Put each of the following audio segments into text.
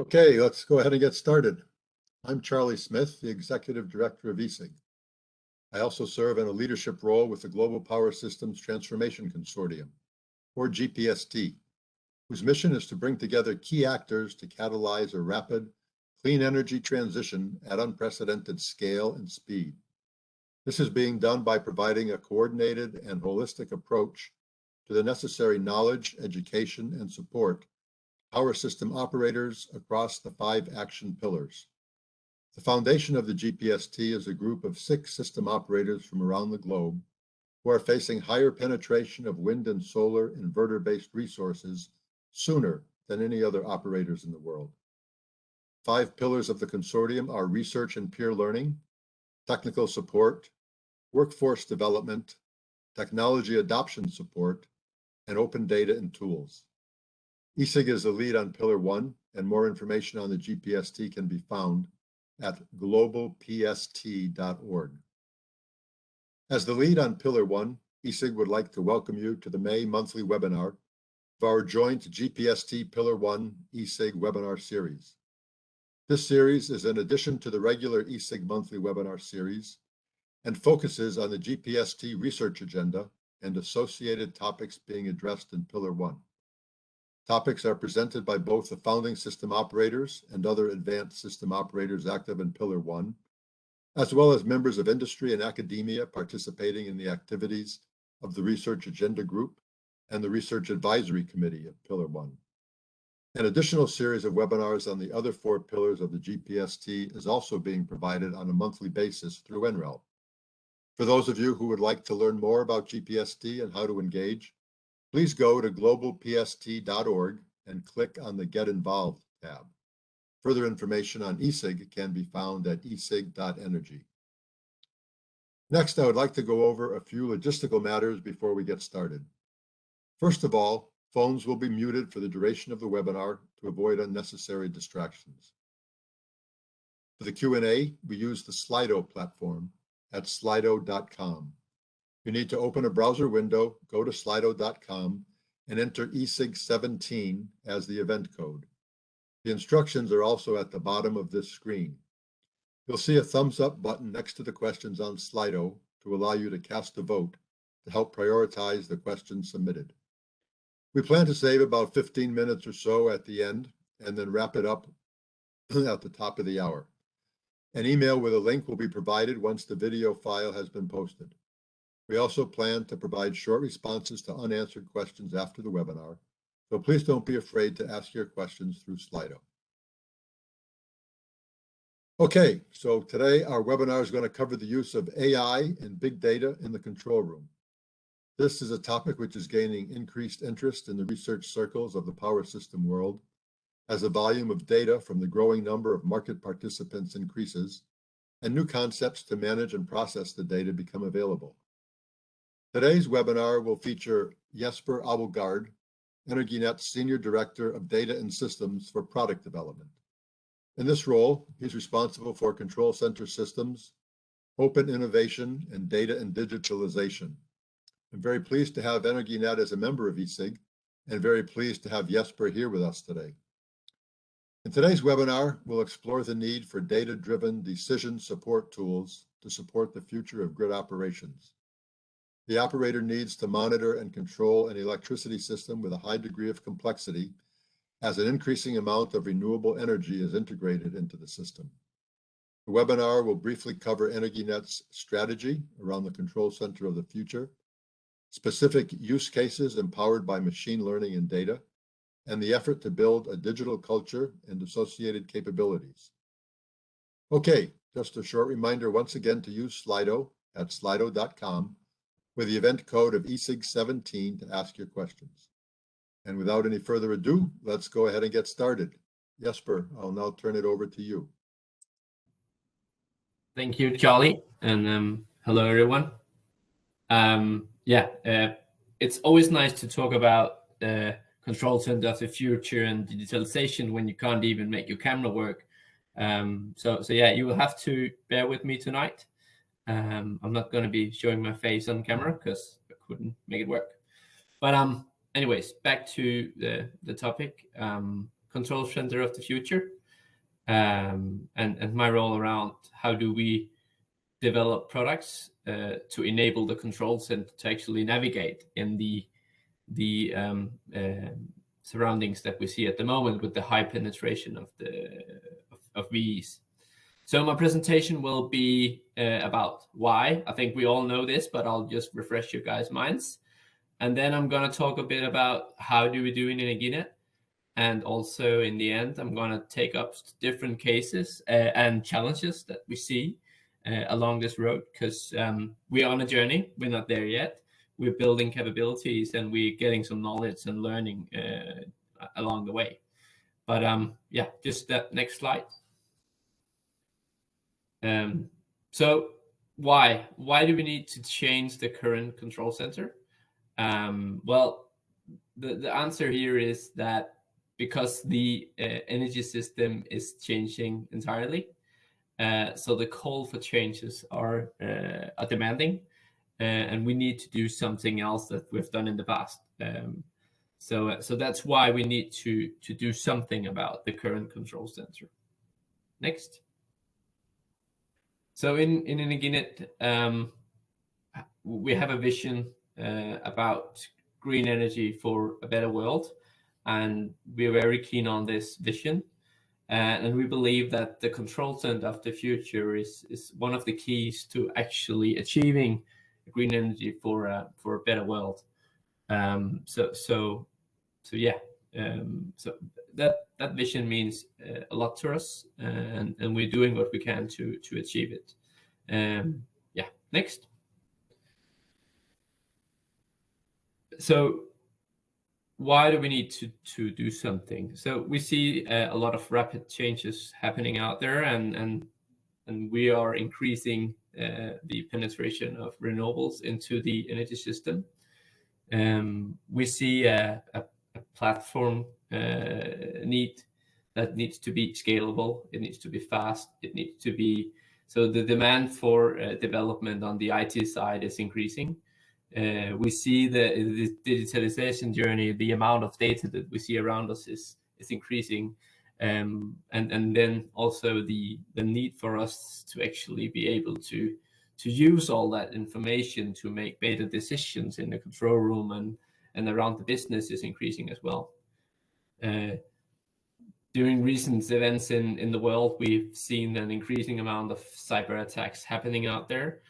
Okay, let's go ahead and get started. I'm Charlie Smith, the Executive Director of ESIG. I also serve in a leadership role with the Global Power Systems Transformation Consortium, or G-PST, whose mission is to bring together key actors to catalyze a rapid, clean energy transition at unprecedented scale and speed. This is being done by providing a coordinated and holistic approach to the necessary knowledge, education, and support power system operators across the 5 action pillars. The foundation of the G-PST is a group of 6 system operators from around the globe who are facing higher penetration of wind and solar inverter-based resources sooner than any other operators in the world. 5 pillars of the consortium are research and peer learning, technical support, workforce development, technology adoption support, and open data and tools. ESIG is the lead on Pillar 1, and more information on the G-PST can be found at globalpst.org. As the lead on Pillar 1, ESIG would like to welcome you to the May monthly webinar of our joint G-PST Pillar 1 ESIG webinar series. This series is in addition to the regular ESIG monthly webinar series and focuses on the G-PST research agenda and associated topics being addressed in Pillar 1. Topics are presented by both the founding system operators and other advanced system operators active in Pillar 1, as well as members of industry and academia participating in the activities of the Research Agenda Group and the Research Advisory Committee of Pillar 1. An additional series of webinars on the other 4 pillars of the G-PST is also being provided on a monthly basis through NREL. For those of you who would like to learn more about G-PST and how to engage, please go to globalpst.org and click on the Get Involved tab. Further information on ESIG can be found at esig.energy. Next, I would like to go over a few logistical matters before we get started. First of all, phones will be muted for the duration of the webinar to avoid unnecessary distractions. For the Q&A, we use the Slido platform at slido.com. You need to open a browser window, go to slido.com, and enter ESIG 17 as the event code. The instructions are also at the bottom of this screen. You'll see a thumbs up button next to the questions on Slido to allow you to cast a vote to help prioritize the questions submitted. We plan to save about 15 minutes or so at the end and then wrap it up at the top of the hour. An email with a link will be provided once the video file has been posted. We also plan to provide short responses to unanswered questions after the webinar, so please don't be afraid to ask your questions through Slido. Okay, so today our webinar is going to cover the use of AI and big data in the control room. This is a topic which is gaining increased interest in the research circles of the power system world as the volume of data from the growing number of market participants increases and new concepts to manage and process the data become available. Today's webinar will feature Jesper Abildgaard, Energinet's Senior Director of Data and Systems for Product Development. In this role, he's responsible for control center systems, open innovation, and data and digitalization. I'm very pleased to have Energinet as a member of ESIG, and very pleased to have Jesper here with us today. In today's webinar, we'll explore the need for data-driven decision support tools to support the future of grid operations. The operator needs to monitor and control an electricity system with a high degree of complexity as an increasing amount of renewable energy is integrated into the system. The webinar will briefly cover Energinet's strategy around the control center of the future, specific use cases empowered by machine learning and data, and the effort to build a digital culture and associated capabilities. Okay, just a short reminder once again to use Slido at slido.com with the event code of ESIG 17 to ask your questions. And without any further ado, let's go ahead and get started. Jesper, I'll now turn it over to you. Thank you, Charlie, and hello, everyone. It's always nice to talk about the control center of the future and digitalization when you can't even make your camera work. So you will have to bear with me tonight. I'm not going to be showing my face on camera because I couldn't make it work. But anyways, back to the topic. control center of the future, and my role around how do we develop products to enable the control center to actually navigate in the surroundings that we see at the moment with the high penetration of VEs. So my presentation will be about why. I think we all know this, but I'll just refresh your guys' minds. And then I'm going to talk a bit about how do we do in Energinet. And also in the end, I'm going to take up different cases and challenges that we see along this road, because we're on a journey. We're not there yet. We're building capabilities and we're getting some knowledge and learning along the way. But yeah, just that next slide. So why do we need to change the current control center? Well, the answer here is that because the energy system is changing entirely, so the call for changes are demanding, and we need to do something else that we've done in the past. So that's why we need to do something about the current control center. Next. So in Energinet, we have a vision about green energy for a better world, and we're very keen on this vision. And we believe that the control center of the future is one of the keys to actually achieving green energy for a better world. So yeah, so that vision means a lot to us, and we're doing what we can to achieve it. Yeah, next. So why do we need to do something? So we see a lot of rapid changes happening out there, and we are increasing the penetration of renewables into the energy system. We see a platform need that needs to be scalable. It needs to be fast. It needs to be, so the demand for development on the IT side is increasing. We see the digitalization journey, the amount of data that we see around us is increasing, and then also the need for us to actually be able to use all that information to make better decisions in the control room and around the business is increasing as well. During recent events in the world, we've seen an increasing amount of cyber attacks happening out there.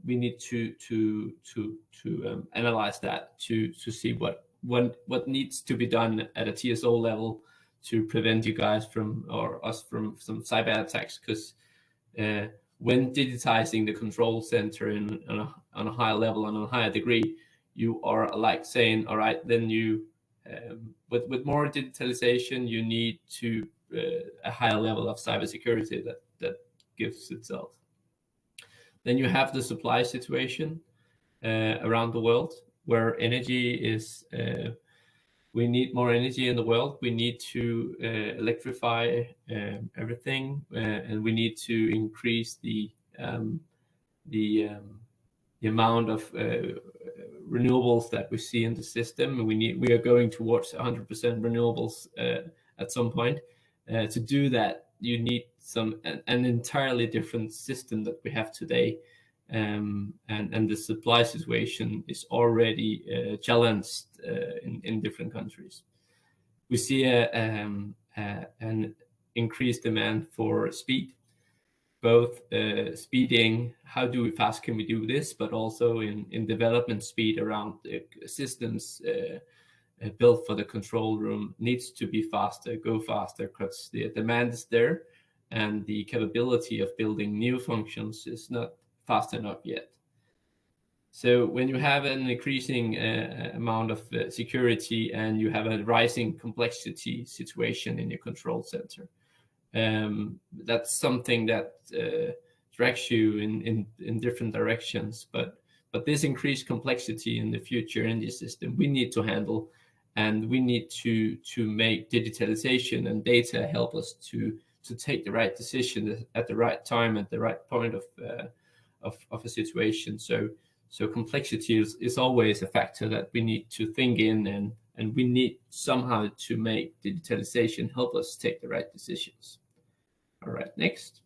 We need to analyze that to see what needs to be done at a TSO level to prevent you guys from, or us from, some cyber attacks. Because when digitizing the control center on a higher level and on a higher degree, you are like saying, all right, then you with more digitalization, you need to a higher level of cybersecurity that gives itself. Then you have the supply situation around the world, where energy is, we need more energy in the world. We need to electrify everything, and we need to increase the amount of renewables that we see in the system. We are going towards 100% renewables at some point. To do that, you need an entirely different system that we have today, and the supply situation is already challenged in different countries. We see an increased demand for speed, both speeding, how fast can we do this, but also in development speed around the systems built for the control room needs to be faster, go faster, because the demand is there and the capability of building new functions is not fast enough yet. So when you have an increasing amount of security and you have a rising complexity situation in your control center, that's something that drags you in different directions. But this increased complexity in the future energy system we need to handle, and we need to make digitalization and data help us to take the right decision at the right time, at the right point of a situation. So complexity is always a factor that we need to think in and we need somehow to make digitalization help us take the right decisions. All right, next.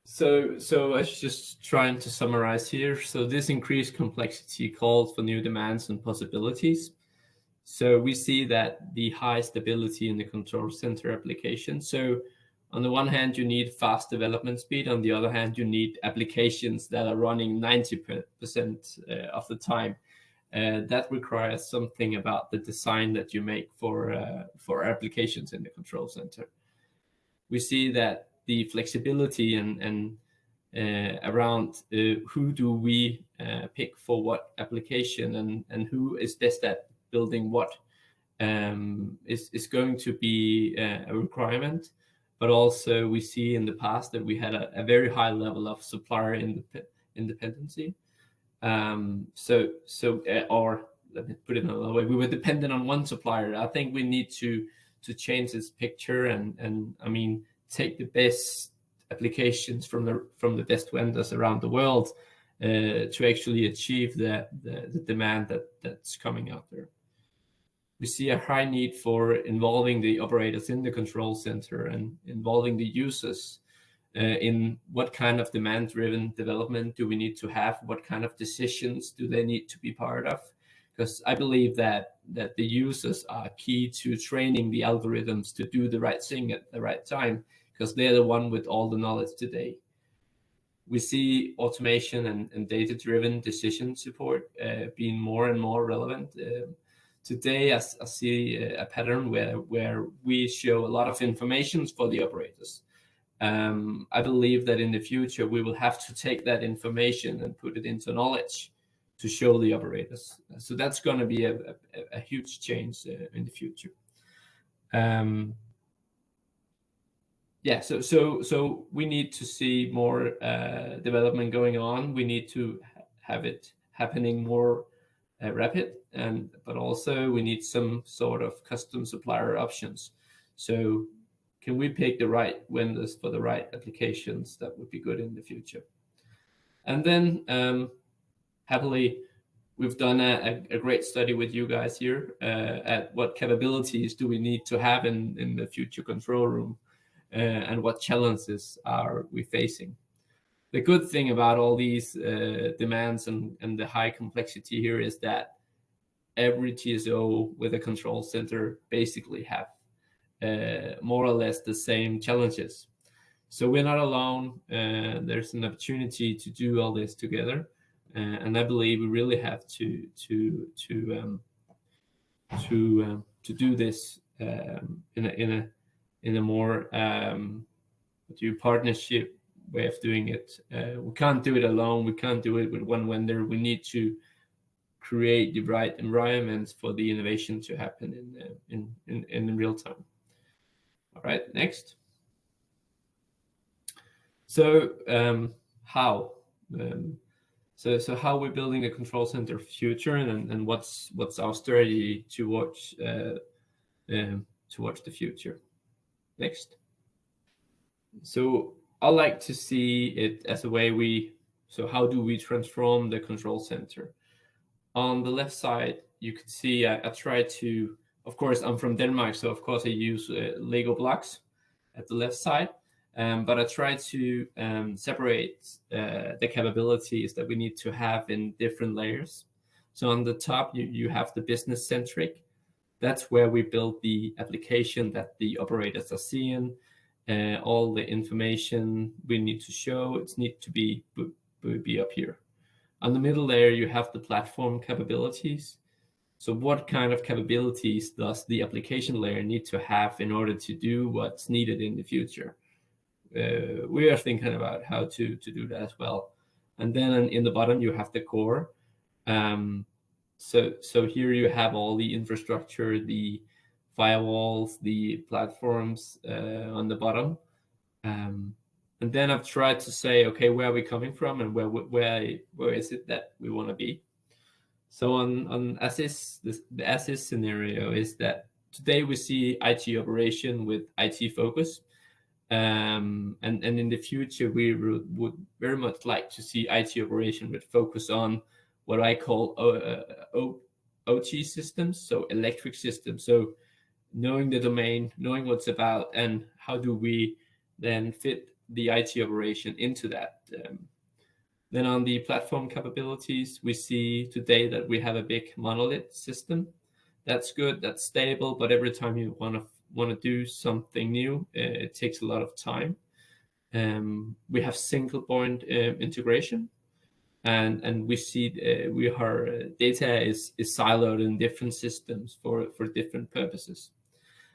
So I was just trying to summarize here. So this increased complexity calls for new demands and possibilities. So we see that the high stability in the control center application. So on the one hand, you need fast development speed. On the other hand, you need applications that are running 90% of the time. That requires something about the design that you make for applications in the control center. We see that the flexibility and around who do we pick for what application and who is best at building what is going to be a requirement. But also we see in the past that we had a very high level of supplier independency. Or let me put it another way, we were dependent on one supplier. I think we need to change this picture and I mean, take the best applications from the best vendors around the world to actually achieve the demand that's coming out there. We see a high need for involving the operators in the control center and involving the users in what kind of demand-driven development do we need to have, what kind of decisions do they need to be part of, because I believe that the users are key to training the algorithms to do the right thing at the right time, because they're the one with all the knowledge today. We see automation and data-driven decision support being more and more relevant. Today, I see a pattern where we show a lot of information for the operators. I believe that in the future, we will have to take that information and put it into knowledge to show the operators. So that's going to be a huge change in the future. Yeah, so we need to see more development going on. We need to have it happening more rapid, but also we need some sort of custom supplier options. So can we pick the right vendors for the right applications? That would be good in the future. And then happily, we've done a great study with you guys here at what capabilities do we need to have in the future control room and what challenges are we facing. The good thing about all these demands and the high complexity here is that every TSO with a control center basically have more or less the same challenges. So we're not alone. There's an opportunity to do all this together, and I believe we really have to do this in a more partnership way of doing it. We can't do it alone. We can't do it with one vendor. We need to create the right environments for the innovation to happen in real time. All right, next. So how? So how we're building a control center future, and what's our strategy towards the future? Next. So I like to see it as a way so how do we transform the control center? On the left side, you could see I try to, of course, I'm from Denmark, so of course I use Lego blocks at the left side, but I try to separate the capabilities that we need to have in different layers. So on the top, you have the business centric. That's where we build the application that the operators are seeing, all the information we need to show. It needs to be up here. On the middle layer, you have the platform capabilities. So what kind of capabilities does the application layer need to have in order to do what's needed in the future? We are thinking about how to do that as well. And then in the bottom, you have the core. So here you have all the infrastructure, the firewalls, the platforms on the bottom. And then I've tried to say, okay, where are we coming from, and where is it that we want to be? So on the as-is scenario is that today we see IT operation with IT focus, and in the future we would very much like to see IT operation with focus on what I call OT systems, so electric systems. So knowing the domain, knowing what's about, and how do we then fit the IT operation into that. Then on the platform capabilities, we see today that we have a big monolith system. That's good, that's stable, but every time you want to do something new, it takes a lot of time. We have single point integration, and we see our data is siloed in different systems for different purposes.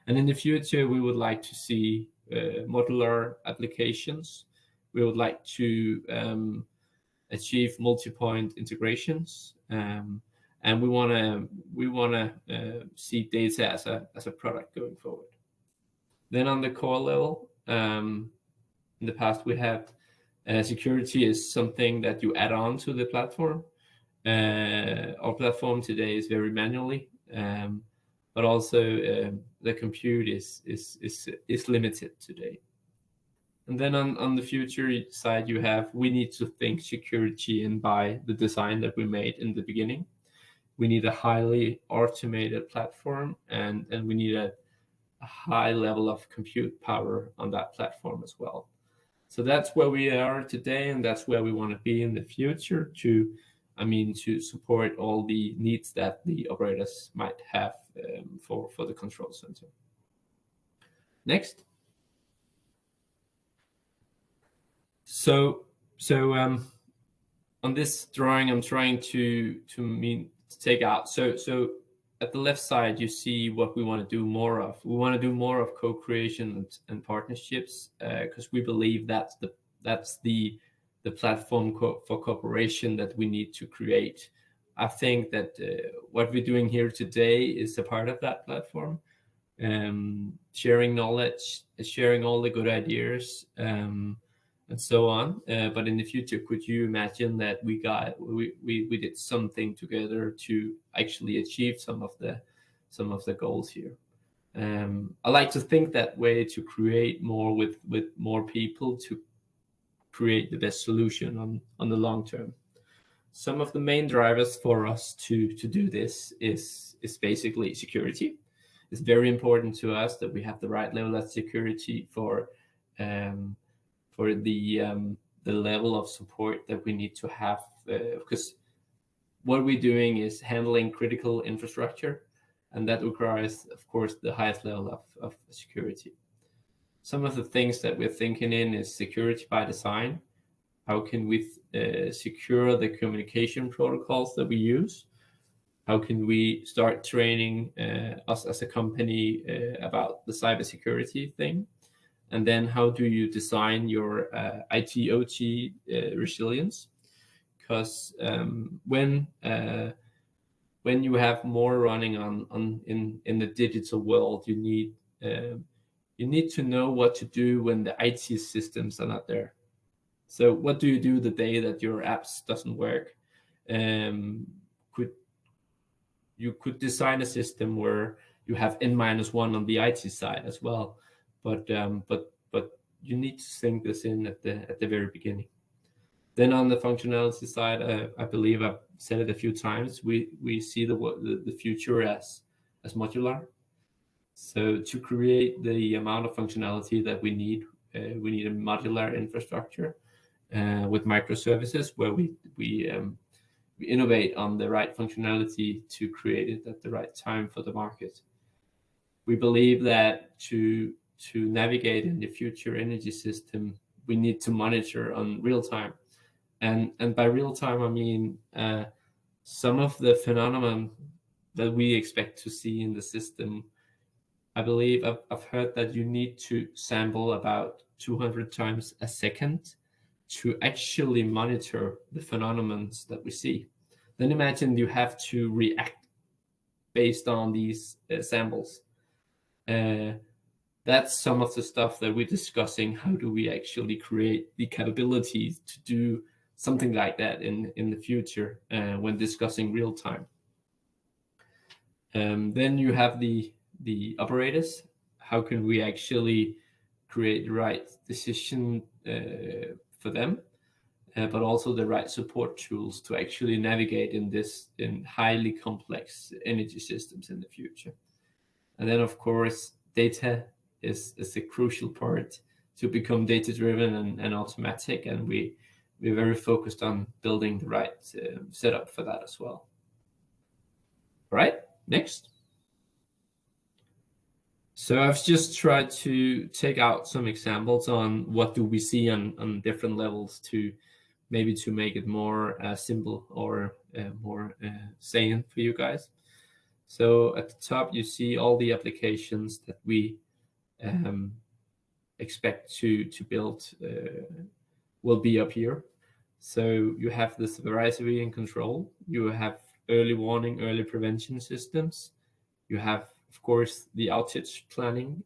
And in the future, we would like to see modular applications. We would like to achieve multi-point integrations, and we want to see data as a product going forward. Then on the core level, in the past we have security is something that you add on to the platform. Our platform today is very manually, but also the compute is limited today. And then on the future side, we need to think security in by the design that we made in the beginning. We need a highly automated platform, and we need a high level of compute power on that platform as well. So that's where we are today, and that's where we want to be in the future to support all the needs that the operators might have for the control center. Next. So on this drawing, I'm trying to take out. So at the left side, you see what we want to do more of. We want to do more of co-creation and partnerships because we believe that's the platform for cooperation that we need to create. I think that what we're doing here today is a part of that platform, sharing knowledge, sharing all the good ideas, and so on. But in the future, could you imagine that we did something together to actually achieve some of the goals here? I like to think that way, to create more with more people to create the best solution on the long term. Some of the main drivers for us to do this is basically security. It's very important to us that we have the right level of security for the level of support that we need to have, because what we're doing is handling critical infrastructure, and that requires, of course, the highest level of security. Some of the things that we're thinking in is security by design. How can we secure the communication protocols that we use? How can we start training us as a company about the cybersecurity thing? And then how do you design your IT/OT resilience? Because when you have more running in the digital world, you need to know what to do when the IT systems are not there. So what do you do the day that your apps doesn't work? You could design a system where you have N-1 on the IT side as well, but you need to think this in at the very beginning. Then on the functionality side, I believe I've said it a few times. We see the future as modular. So to create the amount of functionality that we need a modular infrastructure with microservices where we innovate on the right functionality to create it at the right time for the market. We believe that to navigate in the future energy system, we need to monitor on real time. And by real time, I mean some of the phenomenon that we expect to see in the system. I believe I've heard that you need to sample about 200 times a second to actually monitor the phenomena that we see. Then imagine you have to react based on these samples. That's some of the stuff that we're discussing. How do we actually create the capabilities to do something like that in the future when discussing real time? Then you have the operators. How can we actually create the right decision for them? but also the right support tools to actually navigate in highly complex energy systems in the future. And then, of course, data is a crucial part to become data-driven and automatic, and we're very focused on building the right setup for that as well. All right, next. So I've just tried to take out some examples on what do we see on different levels to maybe to make it more simple or more salient for you guys. So at the top, you see all the applications that we expect to build will be up here. So you have this variety and control. You have early warning, early prevention systems. You have, of course, the outage planning.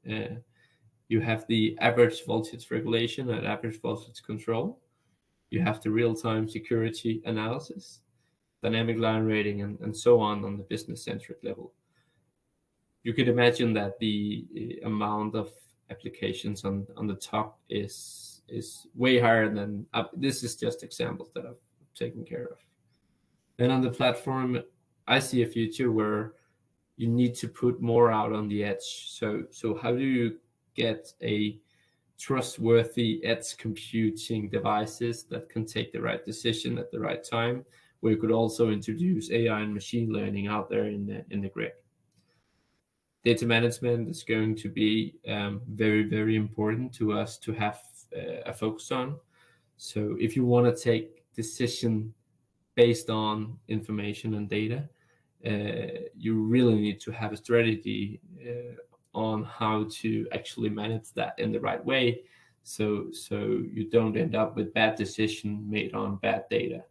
You have the average voltage regulation and average voltage control. You have the real-time security analysis, dynamic line rating, and so on the business-centric level. You could imagine that the amount of applications on the top is way higher than this is just examples that I've taken care of. Then on the platform, I see a future where you need to put more out on the edge. So how do you get a trustworthy edge computing devices that can take the right decision at the right time, where you could also introduce AI and machine learning out there in the grid? Data management is going to be very, very important to us to have a focus on. So if you want to take decision based on information and data, you really need to have a strategy on how to actually manage that in the right way, so you don't end up with bad decision made on bad data.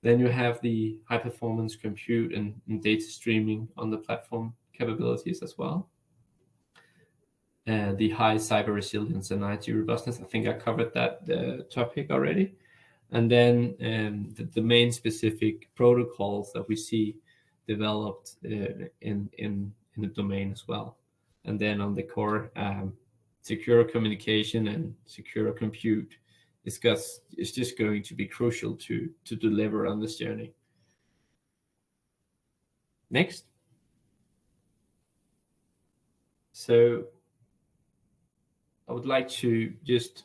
Then you have the high performance compute and data streaming on the platform capabilities as well. The high cyber resilience and IT robustness. I think I covered that topic already. And then the domain specific protocols that we see developed in the domain as well. And then on the core, secure communication and secure compute is just going to be crucial to deliver on this journey. Next. So I would like to just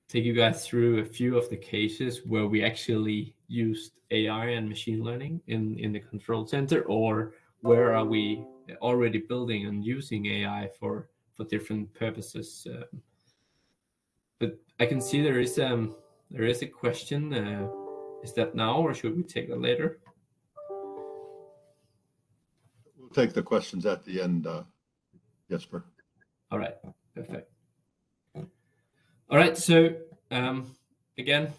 take you guys through a few of the cases where we actually used AI and machine learning in the control center, or where are we already building and using AI for different purposes. But I can see there is a question. Is that now, or should we take that later? We'll take the questions at the end, Jesper. All right, perfect. All right, so again,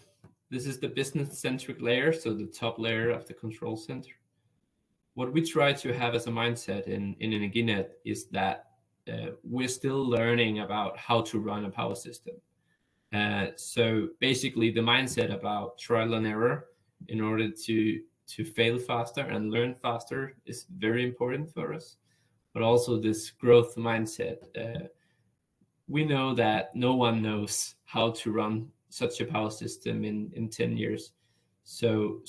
this is the business-centric layer, so the top layer of the control center. What we try to have as a mindset in Energinet is that we're still learning about how to run a power system. So basically, the mindset about trial and error in order to fail faster and learn faster is very important for us. But also this growth mindset. We know that no one knows how to run such a power system in 10 years. So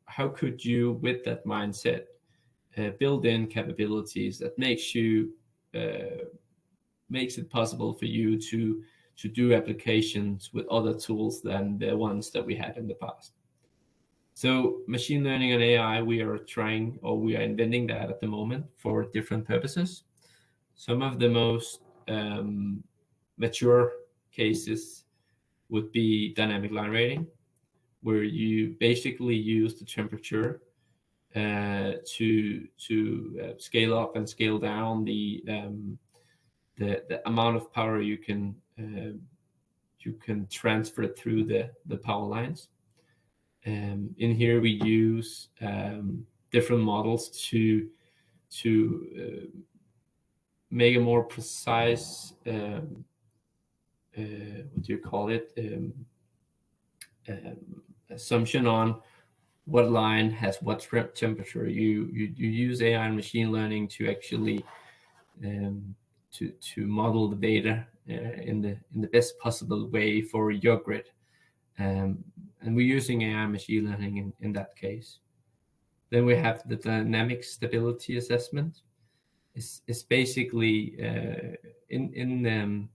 how could you, with that mindset, build in capabilities that makes it possible for you to do applications with other tools than the ones that we had in the past? So machine learning and AI, we are inventing that at the moment for different purposes. Some of the most mature cases would be dynamic line rating, where you basically use the temperature to scale up and scale down the amount of power you can transfer through the power lines. In here we use different models to make a more precise assumption on what line has what temperature. You use AI and machine learning to actually to model the data in the best possible way for your grid. And we're using AI machine learning in that case. Then we have the dynamic stability assessment. It's basically in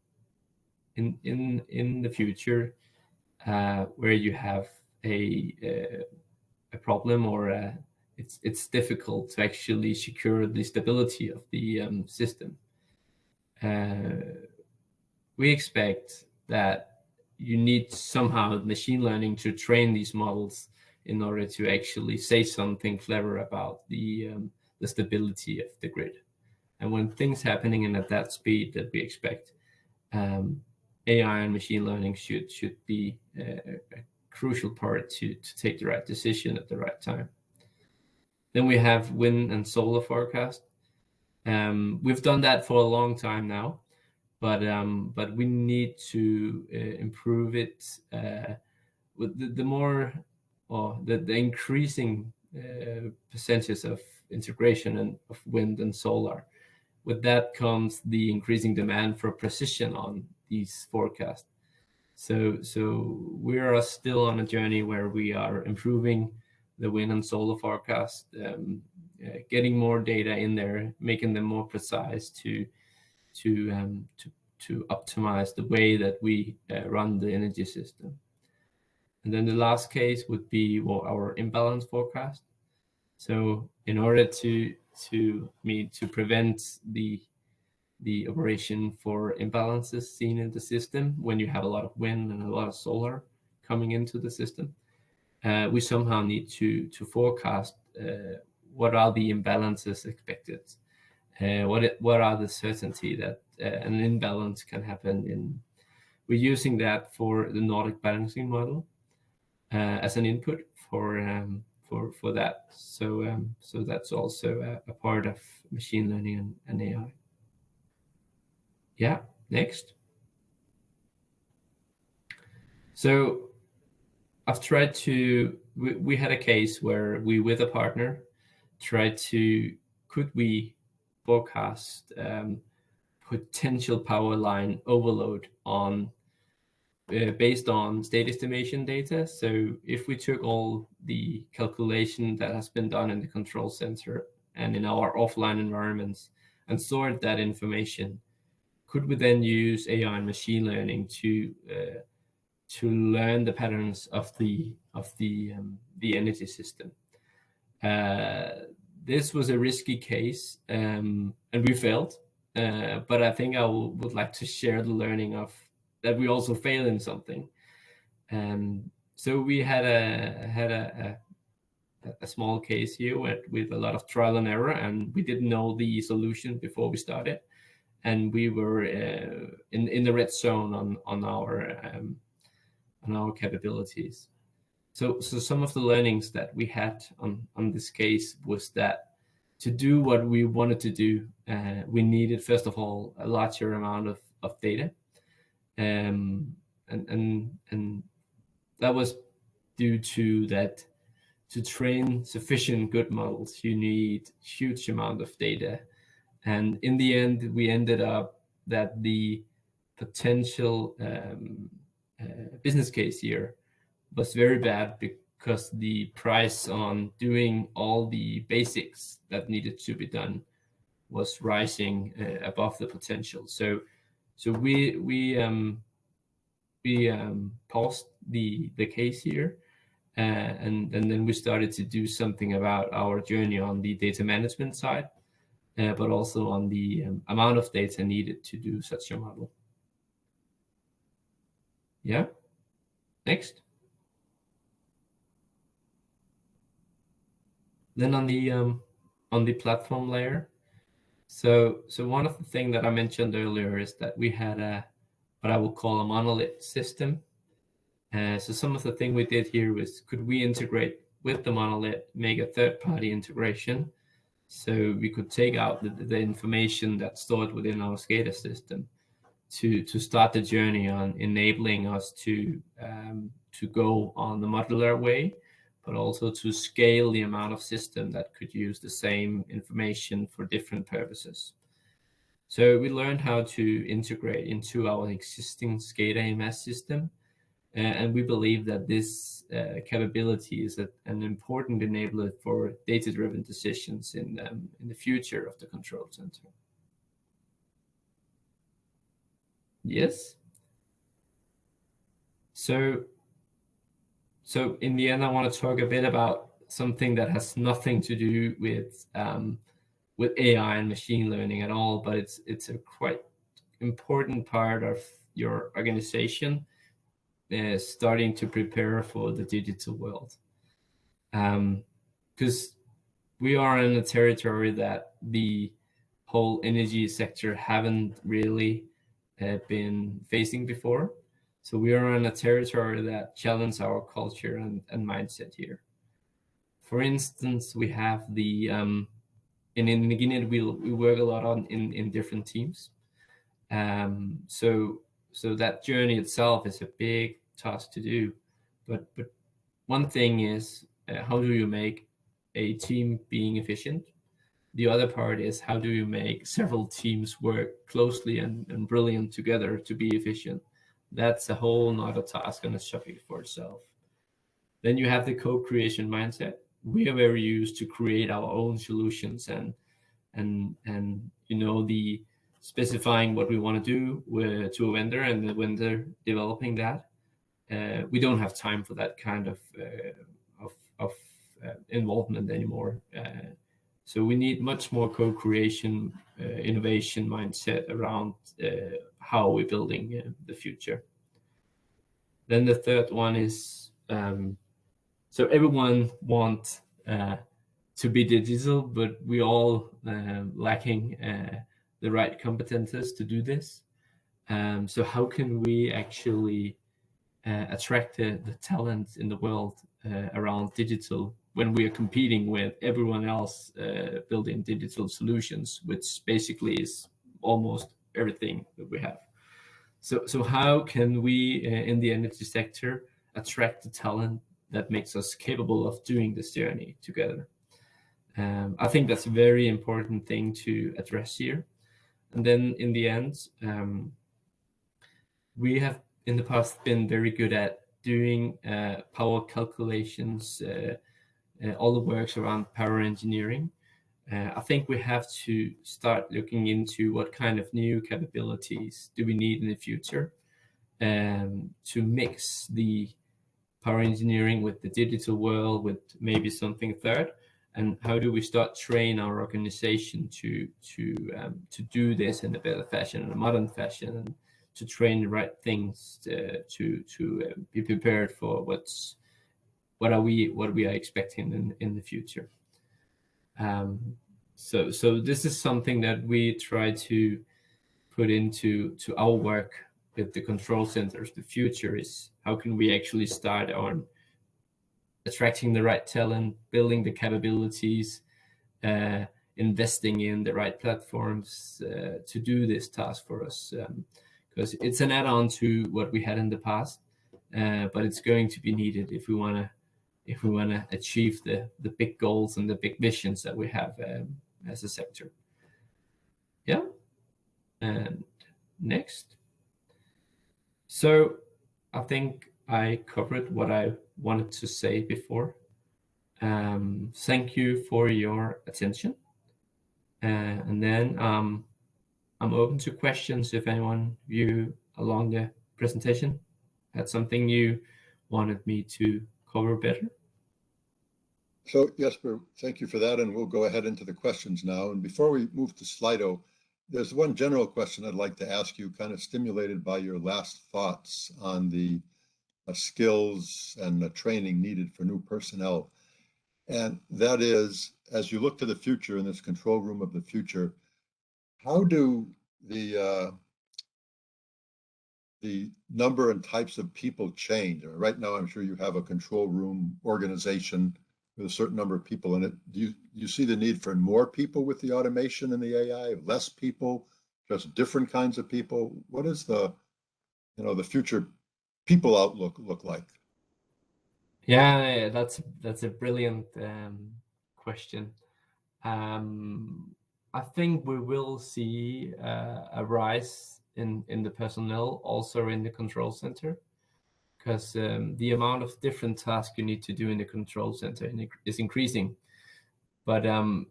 the future where you have a problem, or it's difficult to actually secure the stability of the system. We expect that you need somehow machine learning to train these models in order to actually say something clever about the stability of the grid. And when things happening and at that speed that we expect, AI and machine learning should be a crucial part to take the right decision at the right time. Then we have wind and solar forecast. We've done that for a long time now, but we need to improve it with the more, or the increasing percentages of integration of wind and solar. With that comes the increasing demand for precision on these forecasts. So we are still on a journey where we are improving the wind and solar forecast, getting more data in there, making them more precise to optimize the way that we run the energy system. And then the last case would be our imbalance forecast. So in order to prevent the operation for imbalances seen in the system when you have a lot of wind and a lot of solar coming into the system, we somehow need to forecast what are the imbalances expected, what are the certainty that an imbalance can happen in. We're using that for the Nordic balancing model as an input for that. So that's also a part of machine learning and AI. Yeah, next. So I've tried to, we had a case where we, with a partner, tried to, could we forecast potential power line overload on based on state estimation data. So if we took all the calculation that has been done in the control center and in our offline environments and stored that information, could we then use AI and machine learning to learn the patterns of the energy system? This was a risky case, and we failed. But I think I would like to share the learning of that we also fail in something. So we had a small case here with a lot of trial and error, and we didn't know the solution before we started, and we were in the red zone on our capabilities. So some of the learnings that we had on this case was that to do what we wanted to do, we needed, first of all, a larger amount of data. And that was due to that to train sufficient good models, you need huge amount of data. And in the end, we ended up that the potential business case here was very bad because the price on doing all the basics that needed to be done was rising above the potential. So we paused the case here, and then we started to do something about our journey on the data management side, but also on the amount of data needed to do such a model. Yeah, next. Then on the platform layer, so one of the things that I mentioned earlier is that we had what I would call a monolith system. So some of the thing we did here was, could we integrate with the monolith, make a third-party integration, so we could take out the information that's stored within our SCADA system to start the journey on enabling us to go on the modular way, but also to scale the amount of system that could use the same information for different purposes. So we learned how to integrate into our existing SCADA AMS system, and we believe that this capability is an important enabler for data-driven decisions in the future of the control center. Yes. So in the end, I want to talk a bit about something that has nothing to do with AI and machine learning at all, but it's a quite important part of your organization starting to prepare for the digital world. Because we are in a territory that the whole energy sector haven't really been facing before. So we are in a territory that challenges our culture and mindset here. For instance, we have the in Energinet we work a lot on in different teams. So that journey itself is a big task to do. But one thing is how do you make a team being efficient? The other part is how do you make several teams work closely and brilliant together to be efficient? That's a whole nother task and a subject for itself. Then you have the co-creation mindset. We are very used to create our own solutions and the specifying what we want to do to a vendor and the vendor developing that. We don't have time for that kind of involvement anymore. So we need much more co-creation, innovation mindset around how we're building the future. Then the third one is, so everyone wants to be digital, but we all lacking the right competences to do this. So how can we actually attract the talent in the world around digital when we are competing with everyone else building digital solutions, which basically is almost everything that we have. So how can we in the energy sector attract the talent that makes us capable of doing this journey together? I think that's a very important thing to address here. And then in the end, we have in the past been very good at doing power calculations, all the works around power engineering. I think we have to start looking into what kind of new capabilities do we need in the future to mix the power engineering with the digital world, with maybe something third, and how do we start train our organization to do this in a better fashion, in a modern fashion, and to train the right things to be prepared for what we are expecting in the future. So this is something that we try to put into our work with the control centers. The future is how can we actually start on attracting the right talent, building the capabilities, investing in the right platforms to do this task for us, because it's an add-on to what we had in the past, but it's going to be needed if we want to achieve the big goals and the big visions that we have as a sector. Yeah. And next. So I think I covered what I wanted to say before. Thank you for your attention. And then I'm open to questions if anyone of you along the presentation had something you wanted me to cover better. So Jesper, thank you for that, and we'll go ahead into the questions now. And before we move to Slido, there's one general question I'd like to ask you, kind of stimulated by your last thoughts on the skills and the training needed for new personnel. And that is, as you look to the future in this control room of the future, how do the number and types of people change? Right now, I'm sure you have a control room organization with a certain number of people in it. Do you see the need for more people with the automation and the AI, less people, just different kinds of people? What is the future people outlook look like? Yeah, that's a brilliant question. I think we will see a rise in the personnel, also in the control center, because the amount of different tasks you need to do in the control center is increasing. But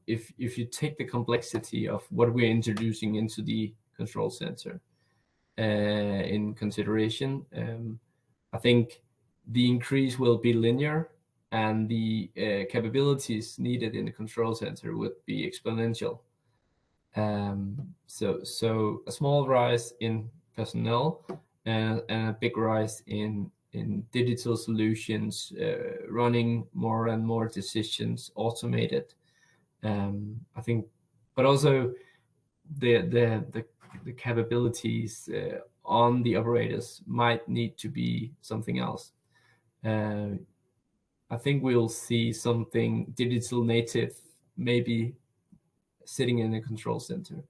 if you take the complexity of what we're introducing into the control center in consideration, I think the increase will be linear, and the capabilities needed in the control center would be exponential. So a small rise in personnel and a big rise in digital solutions, running more and more decisions automated. I think, but also the capabilities on the operators might need to be something else. I think we'll see something digital native, maybe sitting in the control center,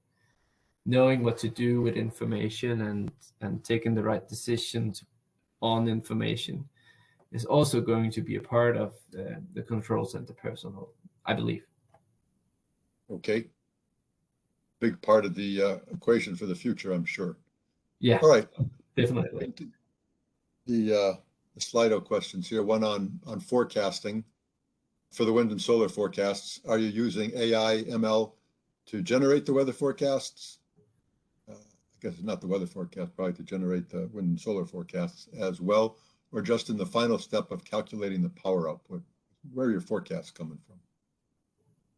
knowing what to do with information and taking the right decisions on information is also going to be a part of the control center personnel, I believe. Okay. Big part of the equation for the future, I'm sure. Yeah. All right. Definitely. The Slido questions here. One on forecasting. For the wind and solar forecasts, are you using AI ML to generate the weather forecasts? I guess it's not the weather forecast, probably to generate the wind and solar forecasts as well, or just in the final step of calculating the power output? Where are your forecasts coming from?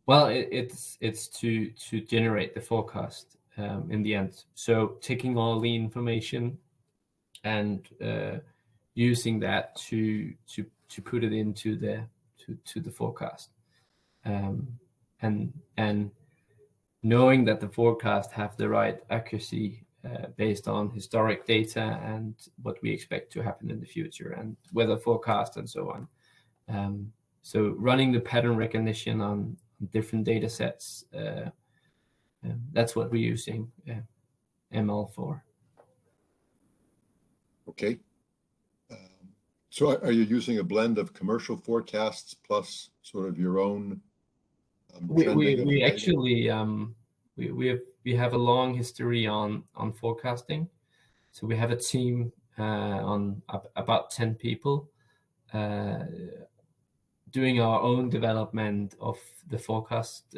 Well, it's to generate the forecast in the end. So taking all the information and using that to put it into the forecast, and knowing that the forecast have the right accuracy based on historic data and what we expect to happen in the future, and weather forecast and so on. So running the pattern recognition on different data sets, that's what we're using ML for. Okay. So are you using a blend of commercial forecasts plus sort of your own We actually we have a long history on forecasting. So we have a team on about 10 people doing our own development of the forecast.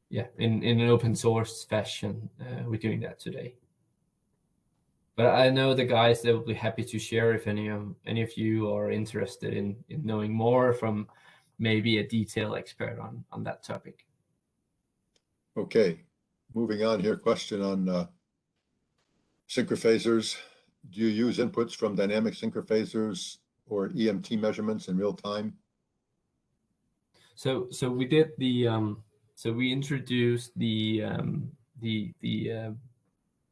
Yeah, in an open source fashion, we're doing that today. But I know the guys, they will be happy to share if any of you are interested in knowing more from maybe a detail expert on that topic. Okay, moving on here. Question on synchrophasers. Do you use inputs from dynamic synchrophasers or EMT measurements in real time? So we did the so we introduced the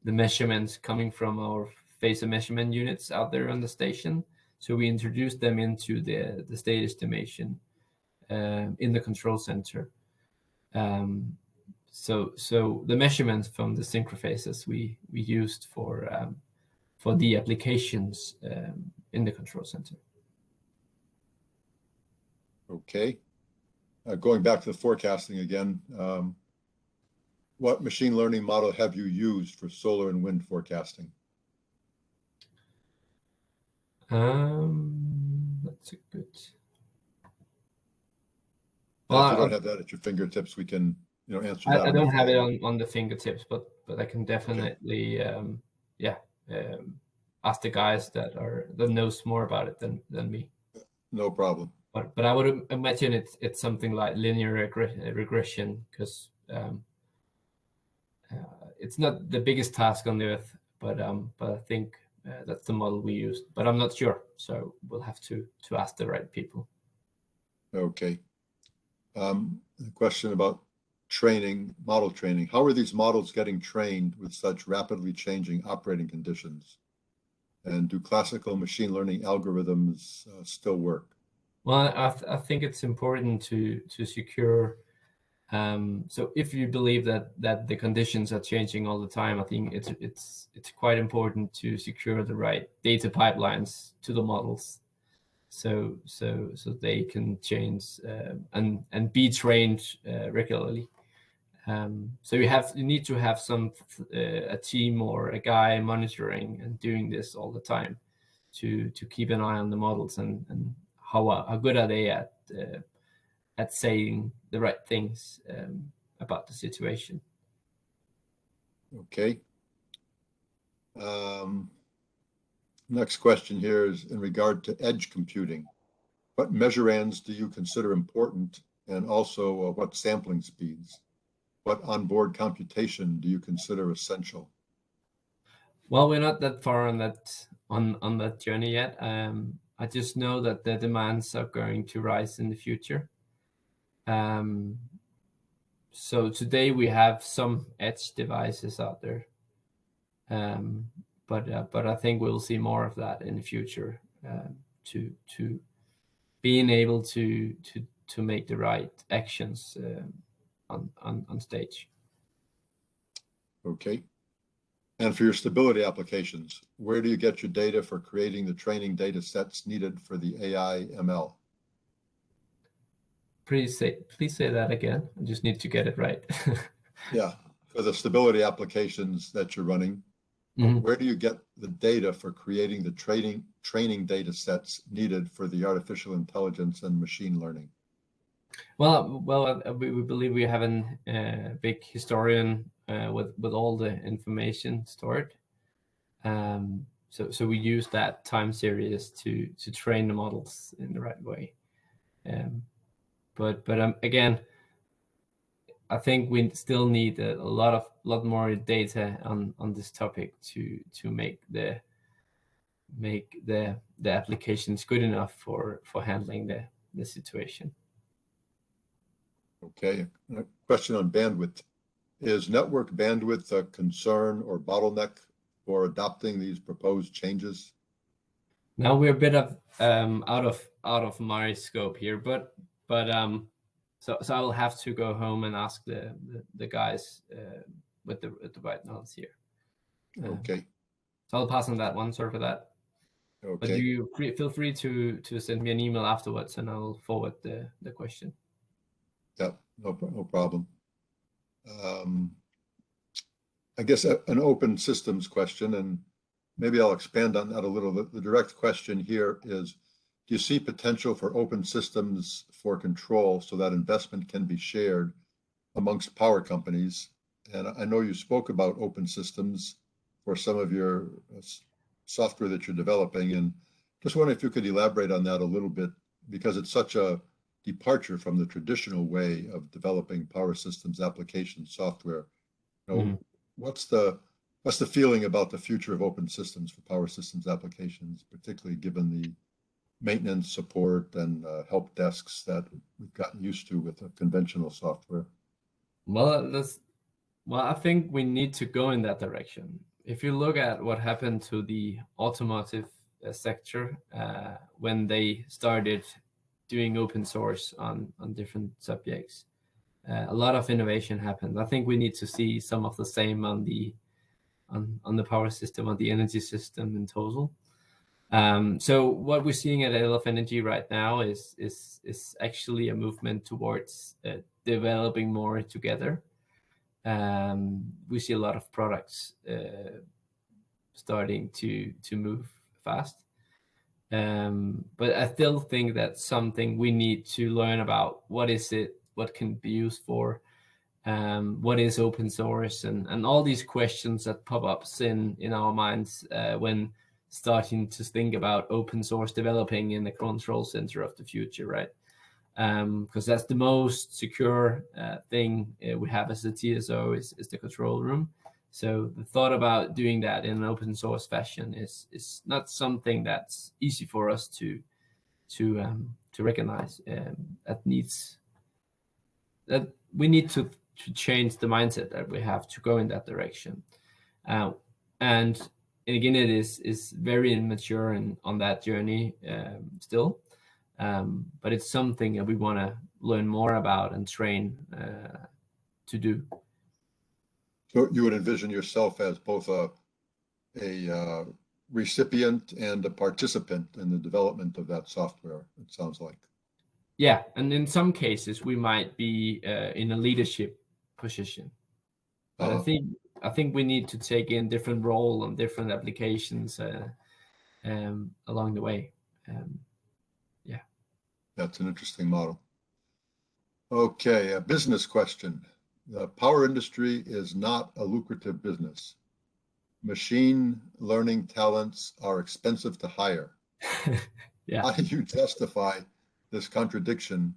measurements coming from our phaser measurement units out there on the station. So we introduced them into the state estimation in the control center. So the measurements from the synchrophasers we used for the applications in the control center. Okay. Going back to the forecasting again, what machine learning model have you used for solar and wind forecasting? That's a good. Well, if you don't have that at your fingertips, we can, answer that. I don't have it on the fingertips, but I can definitely, okay. Ask the guys that knows more about it than me. No problem. But I would imagine it's something like linear regression, because it's not the biggest task on the earth, but I think that's the model we used. But I'm not sure, so we'll have to ask the right people. Okay. A question about model training. How are these models getting trained with such rapidly changing operating conditions? And do classical machine learning algorithms still work? Well, I think it's important to secure. So if you believe that the conditions are changing all the time, I think it's quite important to secure the right data pipelines to the models. so they can change and be trained regularly. So you need to have a team or a guy monitoring and doing this all the time to keep an eye on the models and how good are they at saying the right things about the situation. Okay. Next question here is in regard to edge computing. What measurands do you consider important, and also what sampling speeds? What onboard computation do you consider essential? Well, we're not that far on that journey yet. I just know that the demands are going to rise in the future. So today we have some edge devices out there, but I think we'll see more of that in the future, to being able to make the right actions on stage. Okay. And for your stability applications, where do you get your data for creating the training data sets needed for the AI ML? Please say that again. I just need to get it right. Yeah, for the stability applications that you're running, where do you get the data for creating the training data sets needed for the artificial intelligence and machine learning? Well, we believe we have a big historian with all the information stored. So we use that time series to train the models in the right way. But again, I think we still need a lot more data on this topic to make the applications good enough for handling the situation. Okay, a question on bandwidth. Is network bandwidth a concern or bottleneck for adopting these proposed changes? Now we're a bit of out of my scope here, but so I'll have to go home and ask the guys with the right knowledge here. Okay. So I'll pass on that one. Sorry for that. Okay. But you feel free to send me an email afterwards, and I'll forward the question. Yeah, no problem. I guess an open systems question, and maybe I'll expand on that a little. The direct question here is, do you see potential for open systems for control so that investment can be shared amongst power companies? And I know you spoke about open systems for some of your software that you're developing, and just wondering if you could elaborate on that a little bit, because it's such a departure from the traditional way of developing power systems application software. You know, what's the feeling about the future of open systems for power systems applications, particularly given the maintenance support and help desks that we've gotten used to with conventional software? Well, I think we need to go in that direction. If you look at what happened to the automotive sector when they started doing open source on different subjects, a lot of innovation happened. I think we need to see some of the same on the power system, on the energy system in total. So what we're seeing at LF Energy right now is actually a movement towards developing more together. We see a lot of products starting to move fast. But I still think that's something we need to learn about. What is it? What can be used for? What is open source? And all these questions that pop up in our minds when starting to think about open source developing in the control center of the future, right? Because that's the most secure thing we have as a TSO is the control room. So the thought about doing that in an open source fashion is not something that's easy for us to recognize. That we need to change the mindset that we have to go in that direction. And Energinet is very immature on that journey still, but it's something that we want to learn more about and train to do. So you would envision yourself as both a recipient and a participant in the development of that software, it sounds like. Yeah, and in some cases we might be in a leadership position. But I think we need to take in different role and different applications along the way. Yeah. That's an interesting model. Okay, a business question. The power industry is not a lucrative business. Machine learning talents are expensive to hire. Yeah. How do you justify this contradiction,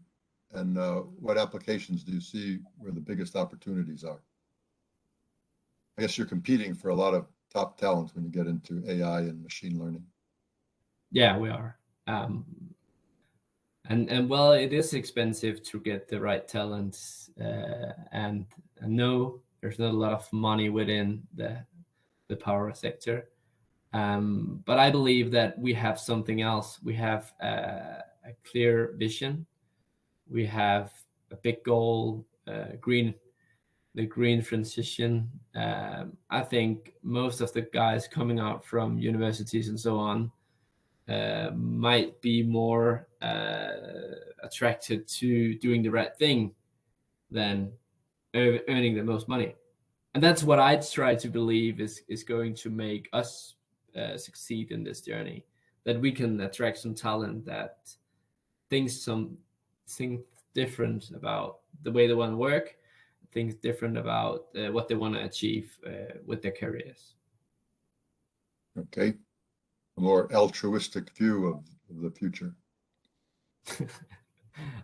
and what applications do you see where the biggest opportunities are? I guess you're competing for a lot of top talent when you get into AI and machine learning. Yeah, we are. And well, it is expensive to get the right talents, and no, there's not a lot of money within the power sector. But I believe that we have something else. We have a clear vision. We have a big goal, the green transition. I think most of the guys coming out from universities and so on might be more attracted to doing the right thing than earning the most money. And that's what I try to believe is going to make us succeed in this journey, that we can attract some talent that thinks different about the way they want to work, things different about what they want to achieve with their careers. Okay, a more altruistic view of the future.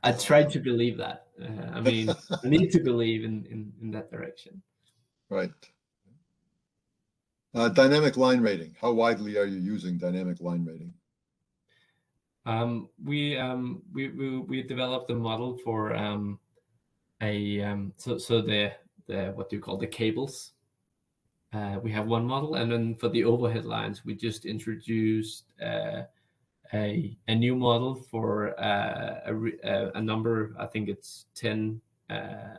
I try to believe that. I mean, I need to believe in that direction. Right. Dynamic line rating. How widely are you using dynamic line rating? We developed a model for so the what do you call the cables. We have one model, and then for the overhead lines, we just introduced a new model for a number. I think it's 10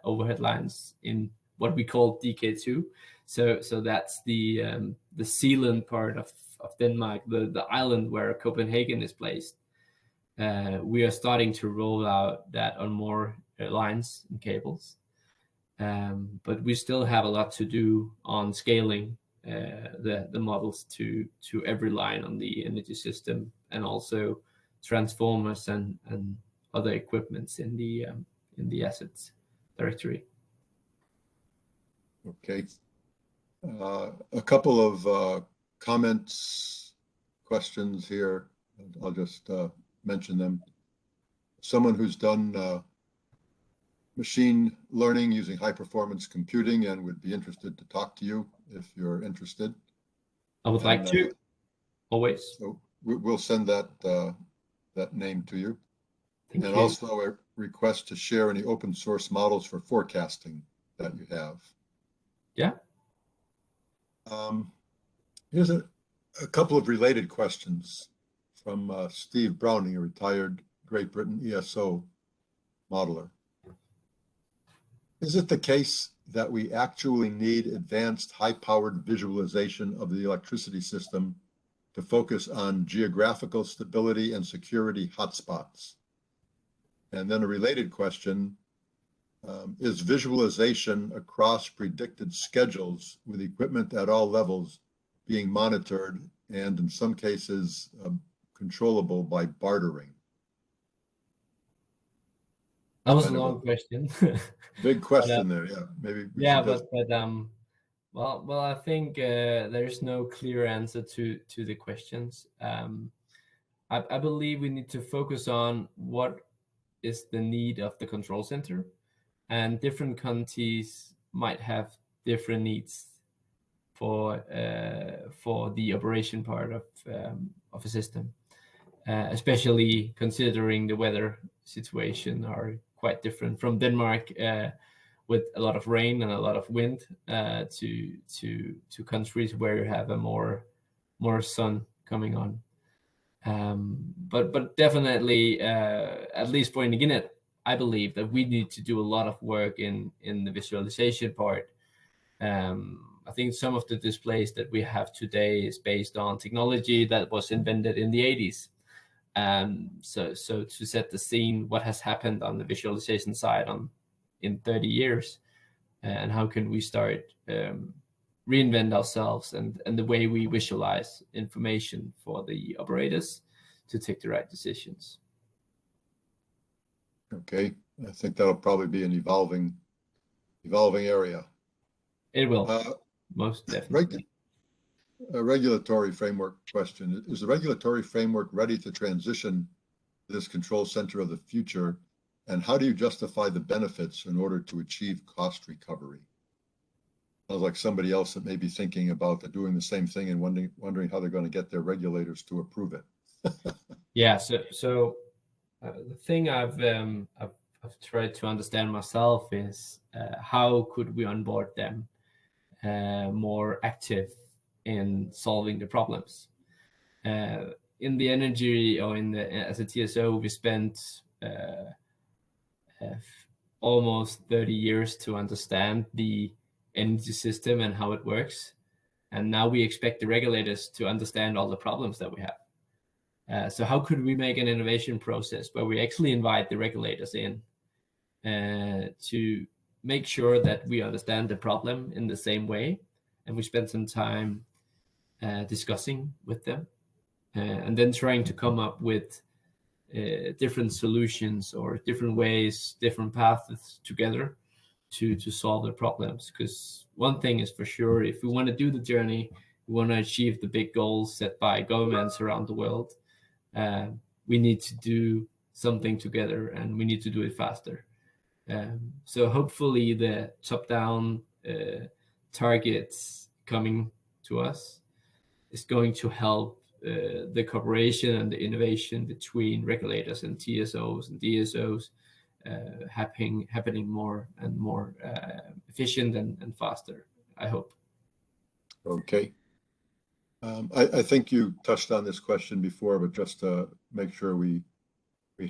overhead lines in what we call DK2. So that's the Zealand part of Denmark, the island where Copenhagen is placed. We are starting to roll out that on more lines and cables. But we still have a lot to do on scaling the models to every line on the energy system, and also transformers and other equipments in the assets directory. Okay. A couple of comments, questions here. I'll just mention them. Someone who's done machine learning using high performance computing and would be interested to talk to you if you're interested. I would like to, always. So we'll send that name to you. Thank you. Also a request to share any open source models for forecasting that you have. Yeah. Here's a couple of related questions from Steve Browning, a retired Great Britain ESO modeler. Is it the case that we actually need advanced high-powered visualization of the electricity system to focus on geographical stability and security hotspots? And then a related question, is visualization across predicted schedules with equipment at all levels being monitored and in some cases controllable by bartering? That was a long question. Big question there, yeah. Maybe. Yeah, but well, I think there's no clear answer to the questions. I believe we need to focus on what is the need of the control center, and different countries might have different needs for the operation part of a system, especially considering the weather situation are quite different from Denmark, with a lot of rain and a lot of wind, to countries where you have a more sun coming on. But definitely, at least for Energinet, I believe that we need to do a lot of work in the visualization part. I think some of the displays that we have today is based on technology that was invented in the 80s. So to set the scene, what has happened on the visualization side in 30 years, and how can we start reinvent ourselves and the way we visualize information for the operators to take the right decisions. Okay, I think that'll probably be an evolving area. It will, most definitely. A regulatory framework question. Is the regulatory framework ready to transition to this control center of the future? And how do you justify the benefits in order to achieve cost recovery? Sounds like somebody else that may be thinking about doing the same thing and wondering how they're going to get their regulators to approve it. Yeah, so the thing I've tried to understand myself is how could we onboard them more active in solving the problems. In the energy, or as a TSO, we spent almost 30 years to understand the energy system and how it works. And now we expect the regulators to understand all the problems that we have. So how could we make an innovation process where we actually invite the regulators in to make sure that we understand the problem in the same way, and we spend some time discussing with them, and then trying to come up with different solutions or different ways, different paths together to solve the problems. Because one thing is for sure, if we want to do the journey, we want to achieve the big goals set by governments around the world, we need to do something together, and we need to do it faster. So hopefully the top-down targets coming to us is going to help the cooperation and the innovation between regulators and TSOs and DSOs happening more and more efficient and faster, I hope. Okay. I think you touched on this question before, but just to make sure we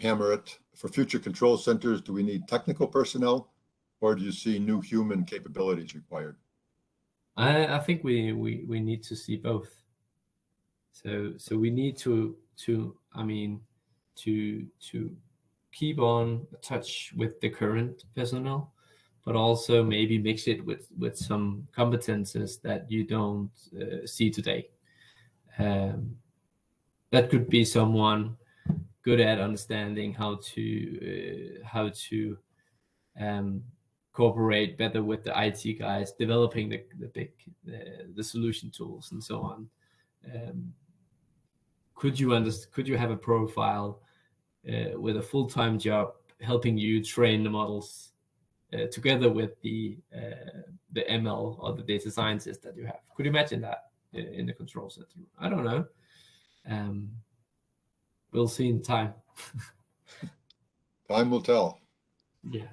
hammer it. For future control centers, do we need technical personnel, or do you see new human capabilities required? I think we need to see both. So we need to keep on touch with the current personnel, but also maybe mix it with some competences that you don't see today. That could be someone good at understanding how to cooperate better with the IT guys, developing the solution tools and so on. Could you have a profile with a full-time job helping you train the models together with the ML or the data scientist that you have? Could you imagine that in the control center? I don't know. We'll see in time. Time will tell. Yeah.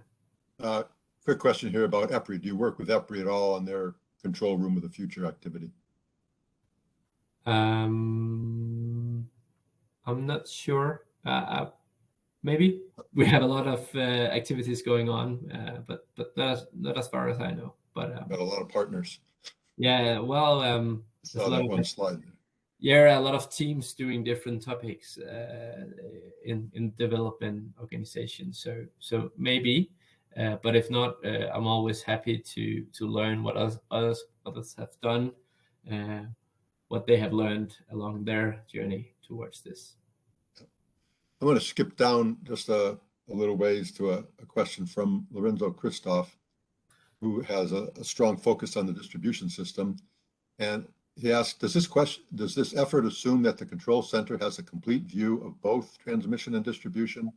Quick question here about EPRI. Do you work with EPRI at all on their control room of the future activity? I'm not sure. Maybe we have a lot of activities going on, but not as far as I know. But got a lot of partners. Yeah, well, saw that one slide. Yeah, a lot of teams doing different topics in development organizations. So maybe, but if not, I'm always happy to learn what others have done, what they have learned along their journey towards this. I'm going to skip down just a little ways to a question from Lorenzo Christoph, who has a strong focus on the distribution system. And he asked, does this effort assume that the control center has a complete view of both transmission and distribution,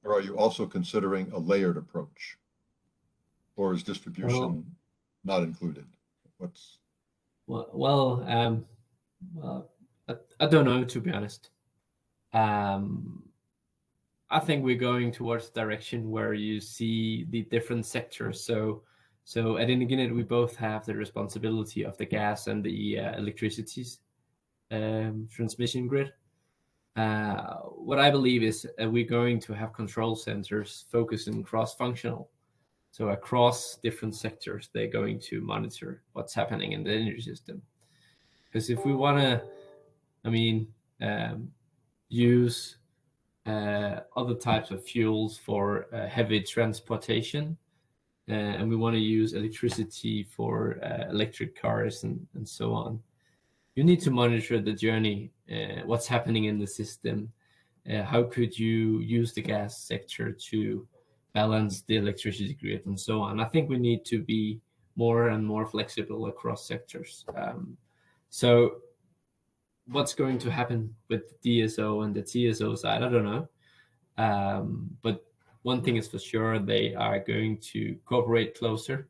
or are you also considering a layered approach? Or is distribution not included? Well, I don't know, to be honest. I think we're going towards the direction where you see the different sectors. So at Energinet, we both have the responsibility of the gas and the electricity's transmission grid. What I believe is we're going to have control centers focusing cross-functional. So across different sectors, they're going to monitor what's happening in the energy system. Because if we want to, use other types of fuels for heavy transportation, and we want to use electricity for electric cars and so on, you need to monitor the journey, what's happening in the system. How could you use the gas sector to balance the electricity grid and so on? I think we need to be more and more flexible across sectors. So what's going to happen with the DSO and the TSO side, I don't know. But one thing is for sure, they are going to cooperate closer,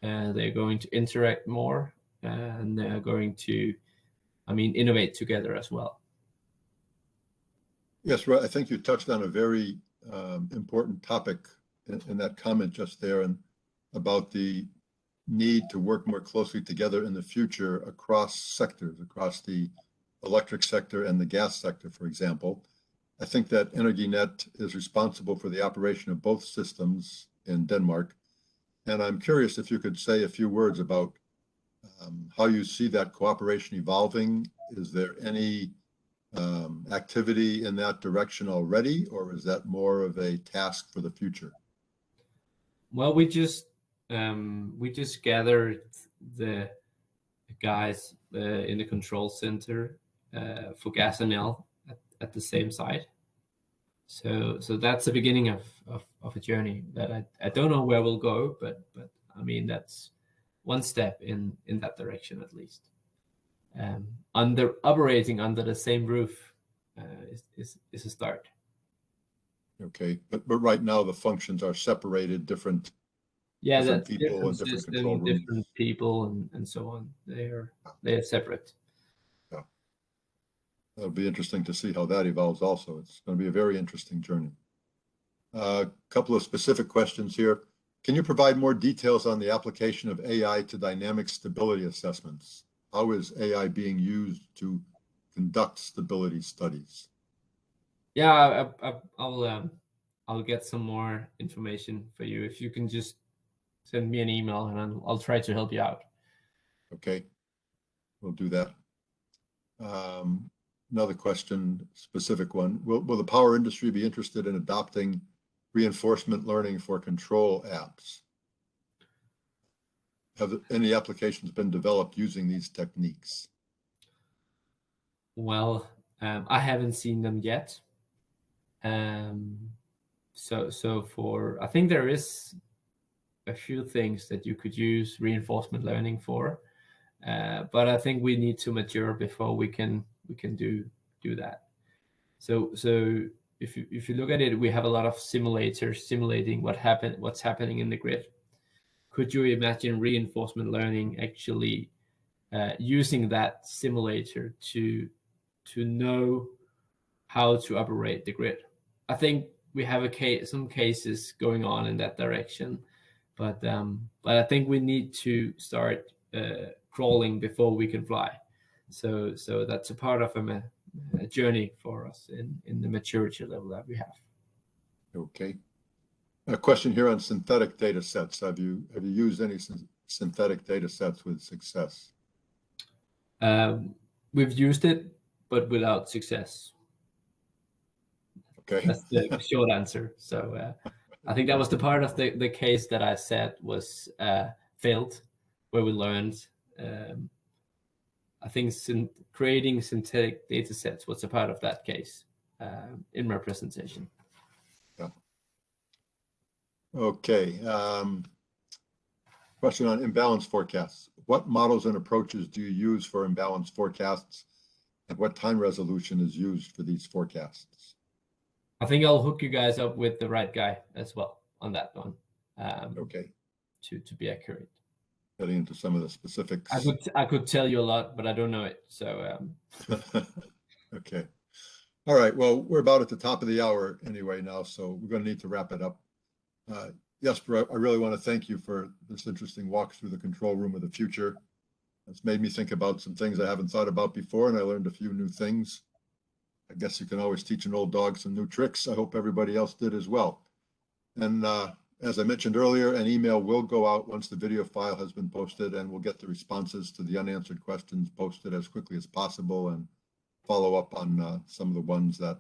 they're going to interact more, and they're going to, innovate together as well. Yes, I think you touched on a very important topic in that comment just there, and about the need to work more closely together in the future across sectors, across the electric sector and the gas sector, for example. I think that Energinet is responsible for the operation of both systems in Denmark. And I'm curious if you could say a few words about how you see that cooperation evolving. Is there any activity in that direction already, or is that more of a task for the future? Well, we just gathered the guys in the control center for gas and L at the same site. So that's the beginning of a journey that I don't know where we'll go, but that's one step in that direction at least. Operating under the same roof is a start. Okay, but right now the functions are separated, different people and different control rooms. Different people and so on. They are separate. Yeah, that'll be interesting to see how that evolves. Also, it's going to be a very interesting journey. A couple of specific questions here. Can you provide more details on the application of AI to dynamic stability assessments? How is AI being used to conduct stability studies? Yeah, I'll get some more information for you. If you can just send me an email, and I'll try to help you out. Okay, we'll do that. Another question, specific one. Will the power industry be interested in adopting reinforcement learning for control apps? Have any applications been developed using these techniques? Well, I haven't seen them yet. So I think there is a few things that you could use reinforcement learning for, but I think we need to mature before we can do that. So if you look at it, we have a lot of simulators simulating what's happening in the grid. Could you imagine reinforcement learning actually using that simulator to know how to operate the grid? I think we have some cases going on in that direction, but I think we need to start crawling before we can fly. So that's a part of a journey for us in the maturity level that we have. Okay. A question here on synthetic data sets. Have you used any synthetic data sets with success? We've used it, but without success. Okay. That's the short answer. So I think that was the part of the case that I said was failed, where we learned. I think creating synthetic data sets was a part of that case in my presentation. Yeah. Okay. Question on imbalance forecasts. What models and approaches do you use for imbalance forecasts, and what time resolution is used for these forecasts? I think I'll hook you guys up with the right guy as well on that one. Okay. To be accurate. Getting into some of the specifics. I could tell you a lot, but I don't know it. So. Okay. All right. Well, we're about at the top of the hour anyway now, so we're going to need to wrap it up. Jesper, I really want to thank you for this interesting walk through the control room of the future. It's made me think about some things I haven't thought about before, and I learned a few new things. I guess you can always teach an old dog some new tricks. I hope everybody else did as well. And as I mentioned earlier, an email will go out once the video file has been posted, and we'll get the responses to the unanswered questions posted as quickly as possible and follow up on some of the ones that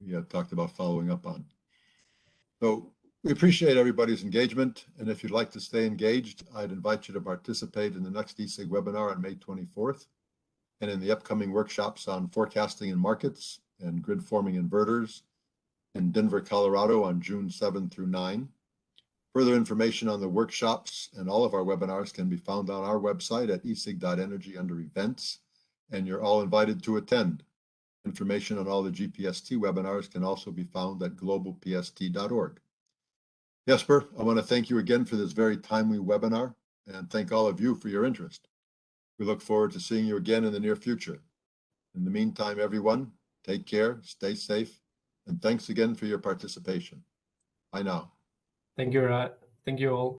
we had talked about following up on. So we appreciate everybody's engagement, and if you'd like to stay engaged, I'd invite you to participate in the next ESIG webinar on May 24th, and in the upcoming workshops on forecasting in markets and grid forming inverters in Denver, Colorado on June 7 through 9. Further information on the workshops and all of our webinars can be found on our website at esig.energy under events, and you're all invited to attend. Information on all the G-PST webinars can also be found at globalpst.org. Jesper, I want to thank you again for this very timely webinar and thank all of you for your interest. We look forward to seeing you again in the near future. In the meantime, everyone, take care, stay safe, and thanks again for your participation. Bye now. Thank you, Rod. Thank you all.